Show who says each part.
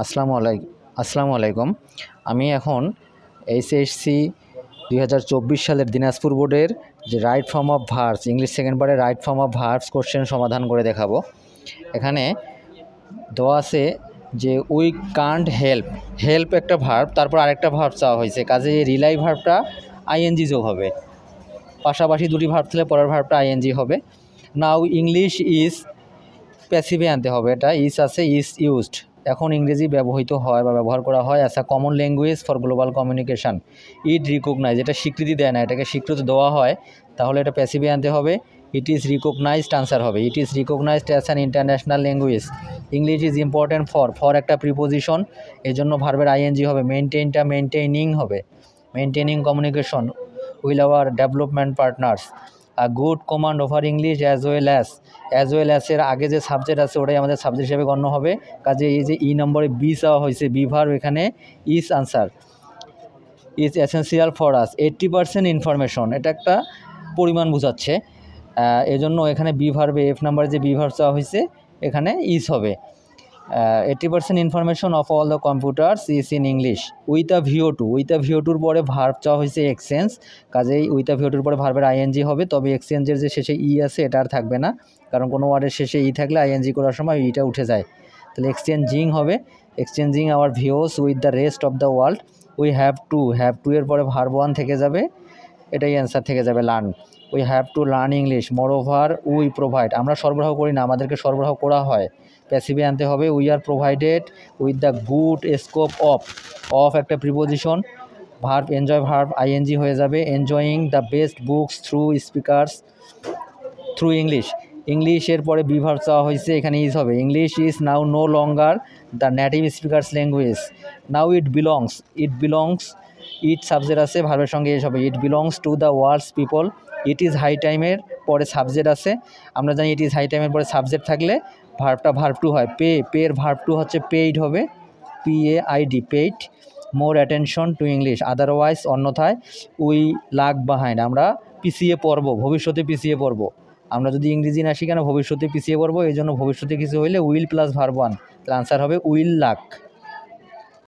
Speaker 1: আসসালামু আলাইকুম। আমি এখন এইচএসসি 2024 সালের দিনাজপুর বোর্ডের যে right form of verbs English second পার্টের right form of verbs question সমাধান করে দেখাবো। এখানে দেওয়া আছে যে উই কান্ট হেল্প একটা ভার্ব, তারপর আরেকটা ভার্ব চাওয়া হয়েছে, কাজে রিলাই ভার্বটা আইএনজি যোগ হবে। পাশাপাশি দুটি ভার্ব থাকলে পরের ভার্বটা আইএনজি হবে। নাও ইংলিশ ইজ প্যাসিভে আনতে হবে, এটা ইজ আছে, ইজ ইউজড। এখন ইংরেজি ব্যবহৃত হয় বা ব্যবহার করা হয় as a common language for global communication. It recognize, এটা স্বীকৃতি দেয় না, এটাকে স্বীকৃতি দেওয়া হয়, তাহলে এটা প্যাসিভে আনতে হবে। ইট ইজ রিকগনাইজড আনসার হবে it is recognized as an international language. English is important for একটা প্রিপোজিশন, এই জন্য ভার্বের আইএনজি হবে। মেনটেনটা মেনটেইনিং হবে, maintaining communication with our development partners. A good command over English as well as এর আগে যে সাবজেক্ট আছে ওটাই আমাদের সাবজেক্ট হিসেবে গণ্য হবে। কাজে এই যে নম্বরে বি চাওয়া হয়েছে, বি ভার্ব, এখানে is answer. Is essential for us 80% information, এটা একটা পরিমাণ বোঝাচ্ছে, এজন্য এখানে বি ভার্বে এফ নাম্বারে যে বি ভার্ব চাওয়া হয়েছে এখানে ইজ হবে। 80% information of all the computers is in English. With a ভিও টুর পরে ভার্ব চাওয়া হয়েছে এক্সচেঞ্জ, কাজেই উইথ আ ভিও টুর পরে ভার্বের আইএনজি হবে। তবে এক্সচেঞ্জের যে শেষে ই আছে এটা আর থাকবে না, কারণ কোনো ওয়ার্ডের শেষে ই থাকলে আইএনজি করার সময় ইটা উঠে যায়, তাহলে এক্সচেঞ্জিং হবে। Exchanging our views with the rest of the world. We have to এর পরে ভার্ব ওয়ান থেকে যাবে, এটাই অ্যান্সার থেকে যাবে learn. We have to learn English. Moreover we provide, আমরা সরবরাহ করি না, আমাদেরকে সরবরাহ করা হয়, প্যাসিভে আনতে হবে। We are provided with the good scope of একটা preposition. Verb enjoy verb ING হয়ে যাবে। Enjoying the best books through ইংলিশের পরে বি ভার্ব চাওয়া হয়েছে, এখানে ইজ হবে। English is now no longer the native speakers language. Now it belongs it subject আছে, ভার্বের সঙ্গে এস হবে। It belongs to the world's people. It is high টাইমের পরে সাবজেক্ট আছে, আমরা জানি ইট ইজ হাই টাইমের পরে সাবজেক্ট থাকলে ভার্বটা ভার্ব টু হয়। পের ভার্ব টু হচ্ছে পেইড হবে, PAID paid. More attention to English, otherwise অন্যথায়। উই লাগ বাহাইন্ড, আমরা পিছিয়ে পড়বো, ভবিষ্যতে পিছিয়ে পড়বো। আমরা যদি ইংরেজি না শিখি না ভবিষ্যতে পিছিয়ে পড়বো, এই জন্য ভবিষ্যতে কিছু হইলে উইল প্লাস ভার্ব ওয়ান, তাহলে আনসার হবে উইল লাক।